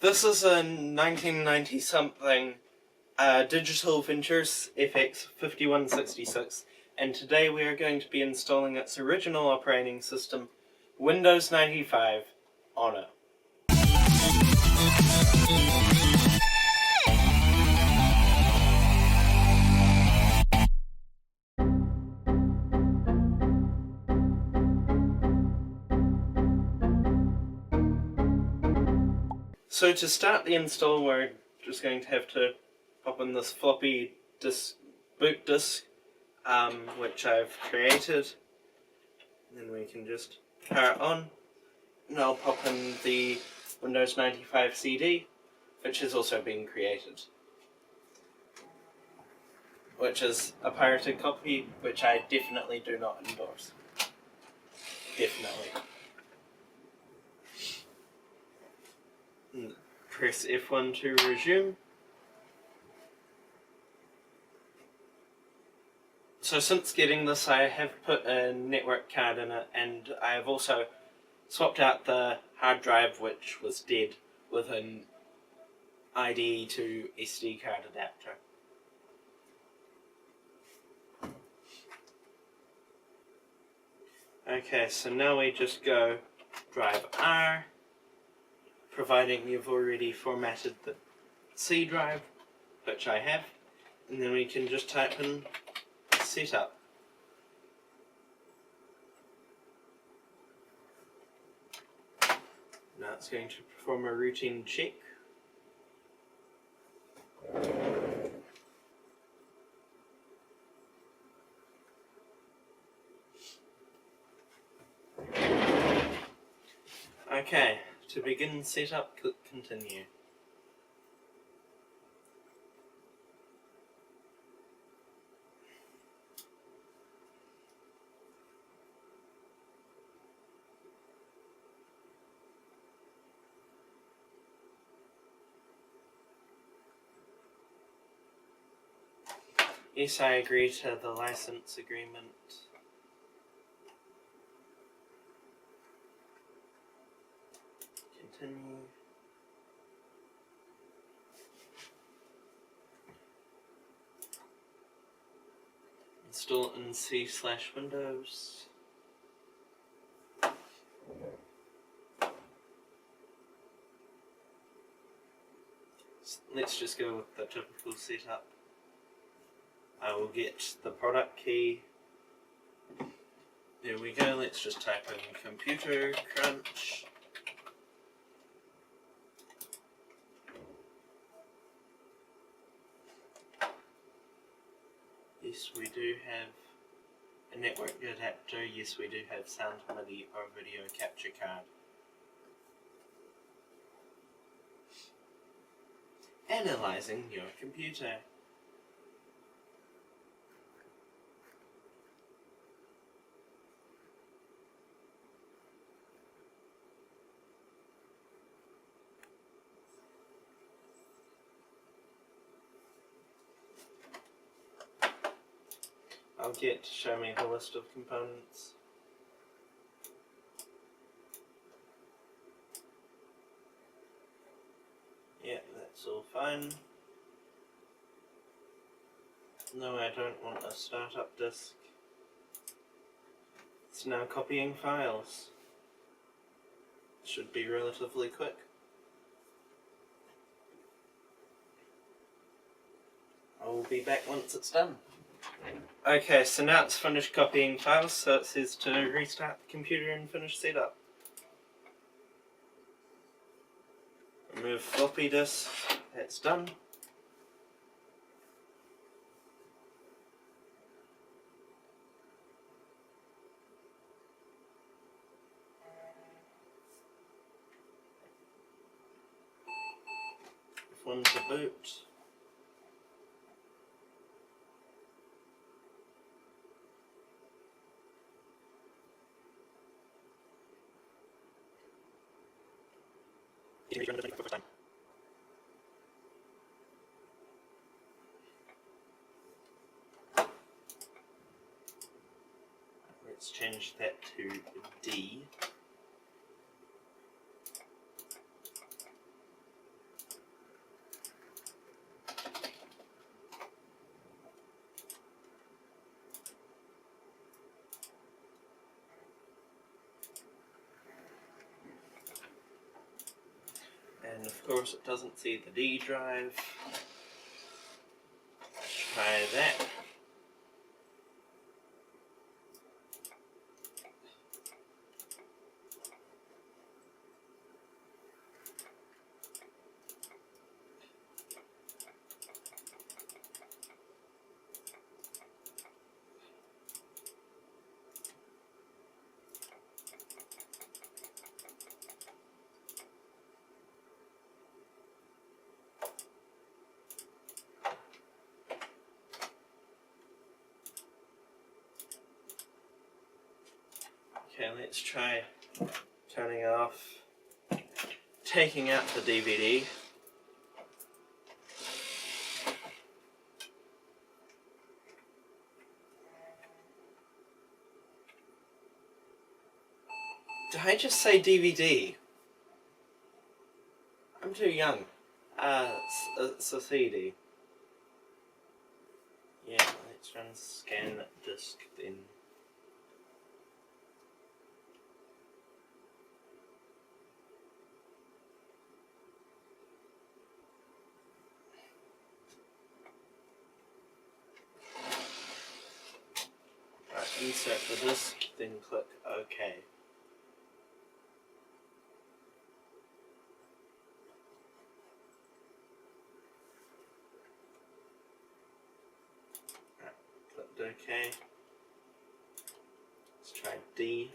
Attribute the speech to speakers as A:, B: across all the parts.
A: This is a 1990 something Digital Ventures FX 5166, and today we are going to be installing its original operating system, Windows 95, on it. So to start the install, we're just going to have to pop in this floppy disk, boot disk, which I've created. And then we can just power it on. And I'll pop in the Windows 95 CD, which has also been created. Which is a pirated copy, which I definitely do not endorse. Definitely. Press F1 to resume. So since getting this, I have put a network card in it, and I have also swapped out the hard drive, which was dead, with an IDE to SD card adapter. Okay, so now we just go drive R, providing you've already formatted the C drive, which I have, and then we can just type in setup. Now it's going to perform a routine check. Okay, to begin setup, click continue. Yes, I agree to the license agreement. Continue. Install in C/Windows. Let's just go with the typical setup. I will get the product key. There we go, let's just type in computer crunch. Yes, we do have a network adapter. Yes, we do have sound MIDI or video capture card. Analyzing your computer. I'll get show me the list of components. Yeah, that's all fine. No, I don't want a startup disk. It's now copying files. Should be relatively quick. I will be back once it's done. Okay, so now it's finished copying files, so it says to restart the computer and finish setup. Remove floppy disk, that's done. F1 to boot. Let's change that to D. And of course it doesn't see the D drive. Let's try that. Okay, let's try turning it off, taking out the DVD. Did I just say DVD? I'm too young. It's a CD. Yeah, let's run scan disk then. Right, insert the disk, then click OK. Right, clicked OK. Let's try D.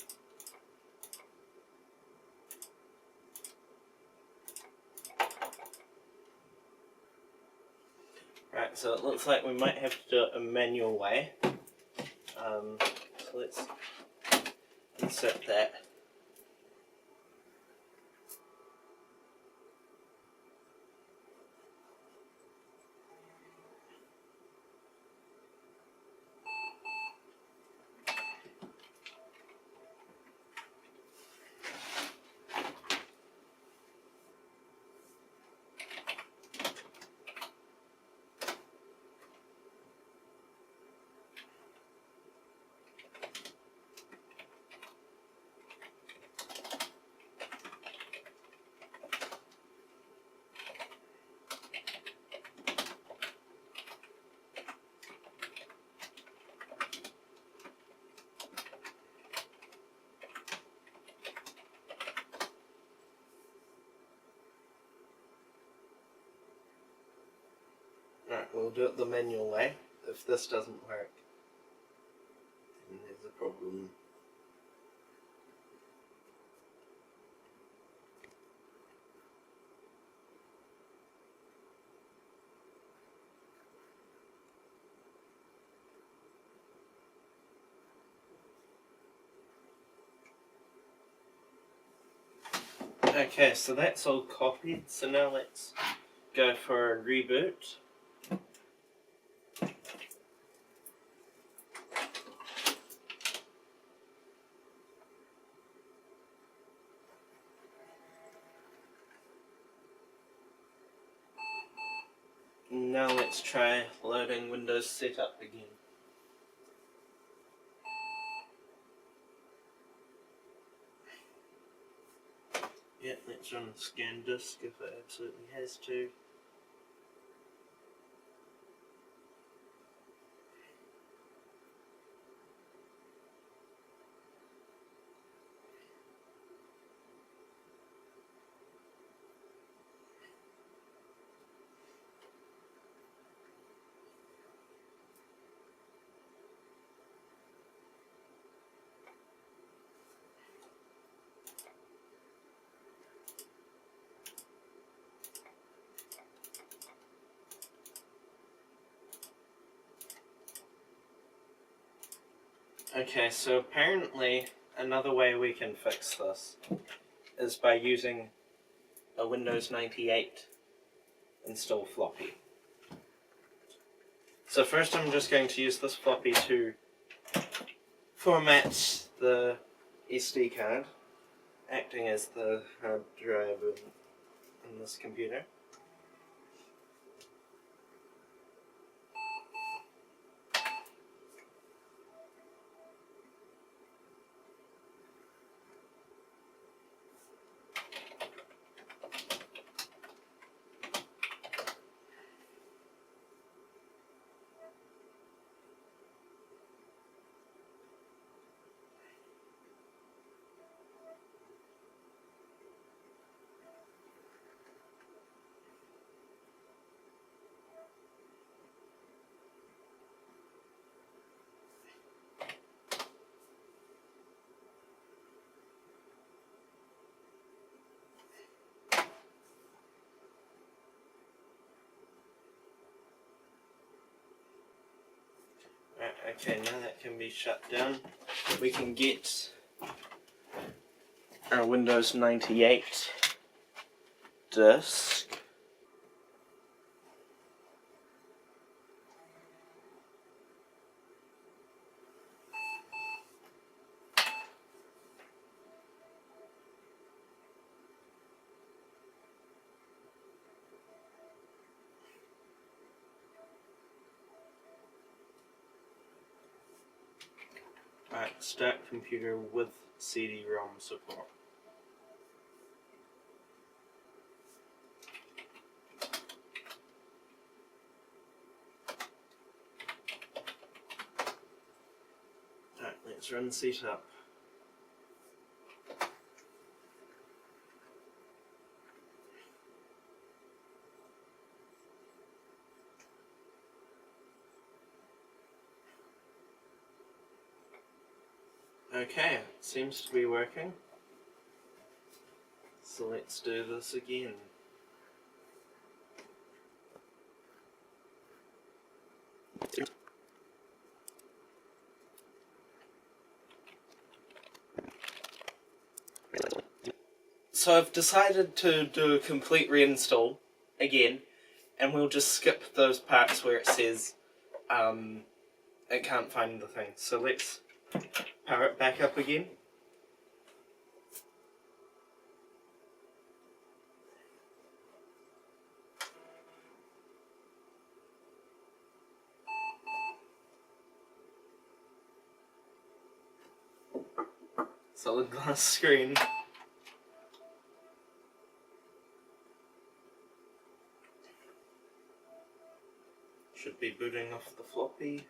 A: Right, so it looks like we might have to do it a manual way. So let's insert that. Right, we'll do it the manual way. If this doesn't work, then there's a problem. Okay, so that's all copied, so now let's go for a reboot. Now let's try loading Windows Setup again. Yeah, let's run the scan disk if it absolutely has to. Okay, so apparently another way we can fix this is by using a Windows 98 install floppy. So first I'm just going to use this floppy to format the SD card, acting as the hard drive in this computer. Okay, now that can be shut down. We can get our Windows 98 disk. Right, start computer with CD-ROM support. Alright, let's run setup. Okay, it seems to be working. So let's do this again. So I've decided to do a complete reinstall again, and we'll just skip those parts where it says it can't find the thing. So let's power it back up again. Solid glass screen. Should be booting off the floppy.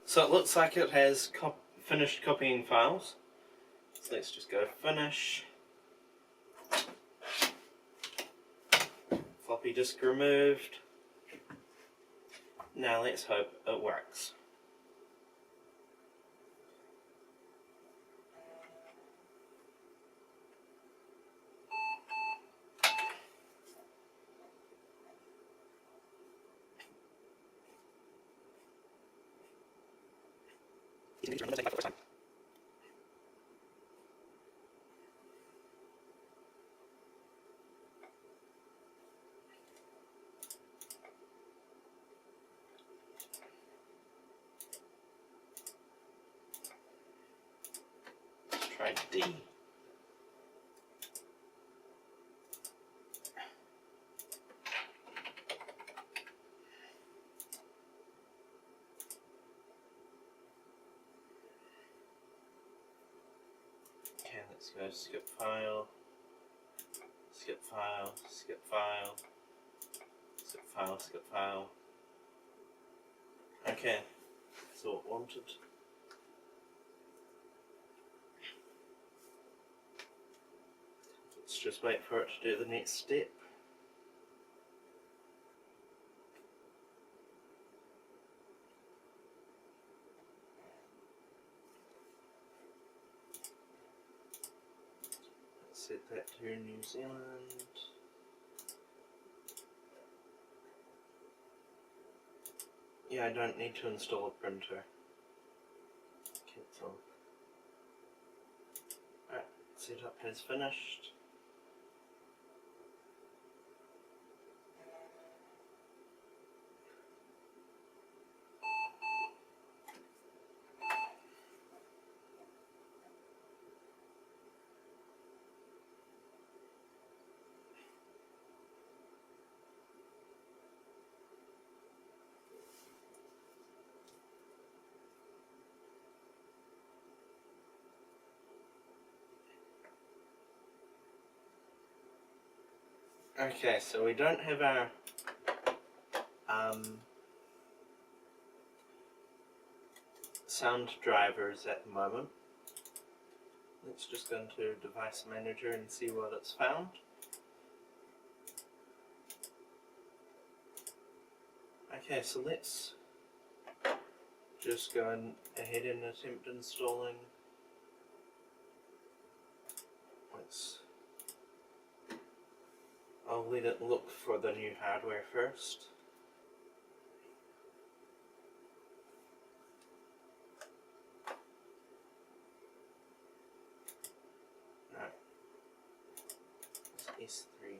A: So it looks like it has finished copying files. So let's just go finish. Floppy disk removed. Now let's hope it works. Let's try D. Okay, let's go skip file, skip file, skip file, skip file, skip file. Okay, that's all it wanted. Let's just wait for it to do the next step. set that to New Zealand. Yeah, I don't need to install a printer. Cancel. Alright, setup has finished. Okay, so we don't have our sound drivers at the moment. Let's just go into Device Manager and see what it's found. Okay, so let's just go ahead and attempt installing. I'll let it look for the new hardware first. No, it's S3.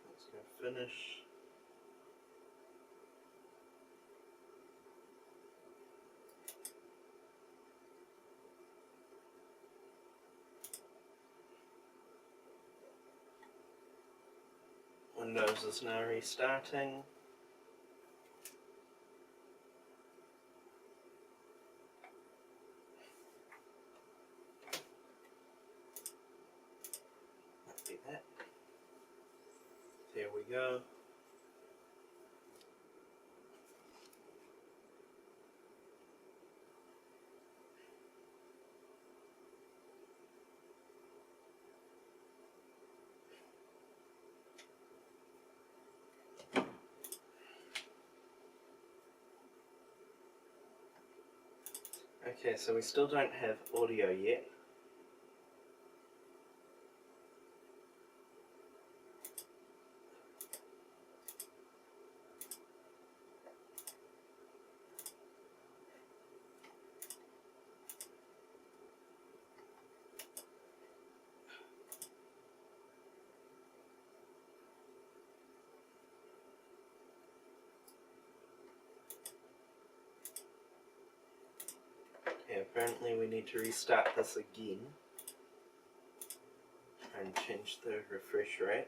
A: Let's go finish. Windows is now restarting. Might be that. There we go. Okay, so we still don't have audio yet. Okay, apparently we need to restart this again and change the refresh rate.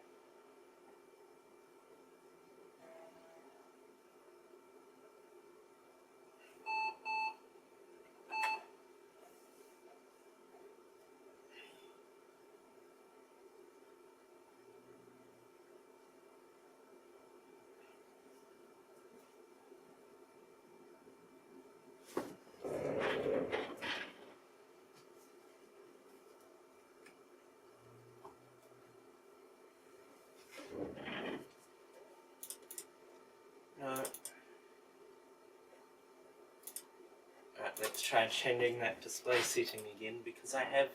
A: Let's try changing that display setting again, because I have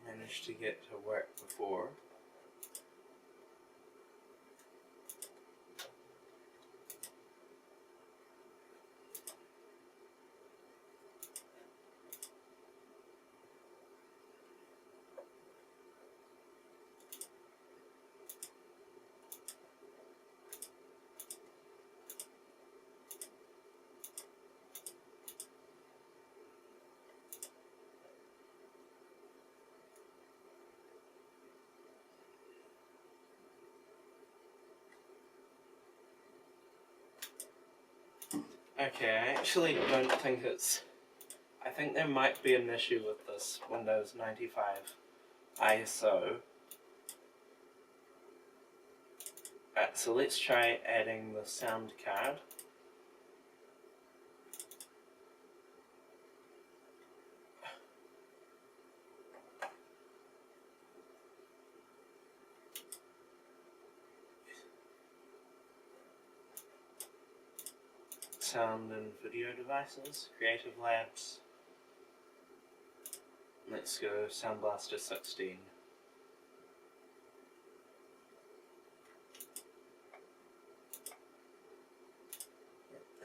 A: managed to get to work before. Okay, I actually don't think I think there might be an issue with this Windows 95 ISO. So let's try adding the sound card. sound and video devices, Creative Labs. Let's go Sound Blaster 16.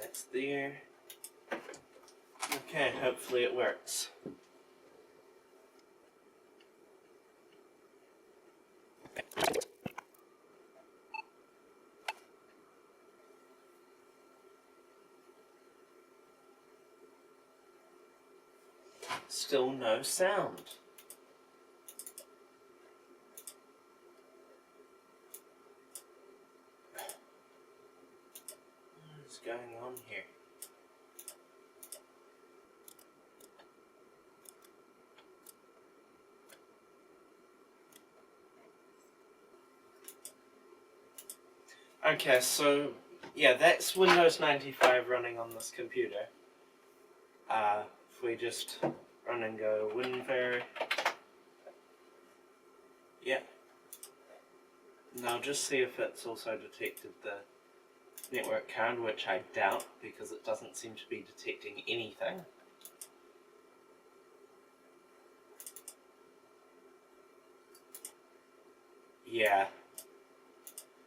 A: That's there. Okay, hopefully it works. Still no sound. What is going on here? Okay, so yeah, that's Windows 95 running on this computer. If we just run and go WinVer, yeah. Now just see if it's also detected the network card, which I doubt because it doesn't seem to be detecting anything. Yeah.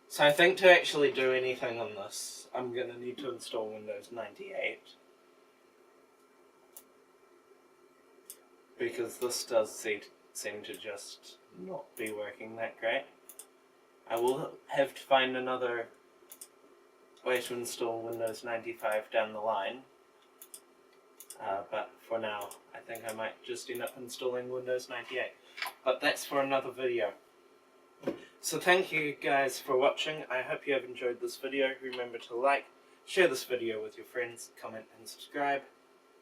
A: So I think to actually do anything on this, I'm going to need to install Windows 98. Because this does seem to just not be working that great. I will have to find another way to install Windows 95 down the line. But for now, I think I might just end up installing Windows 98. But that's for another video. So thank you guys for watching. I hope you have enjoyed this video. Remember to like, share this video with your friends, comment and subscribe.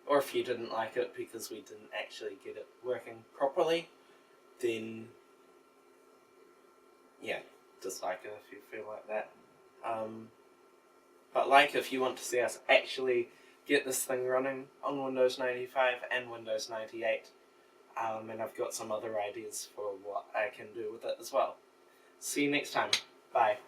A: Or if you didn't like it because we didn't actually get it working properly, then yeah, dislike it if you feel like that. But like if you want to see us actually get this thing running on Windows 95 and Windows 98. And I've got some other ideas for what I can do with it as well. See you next time. Bye.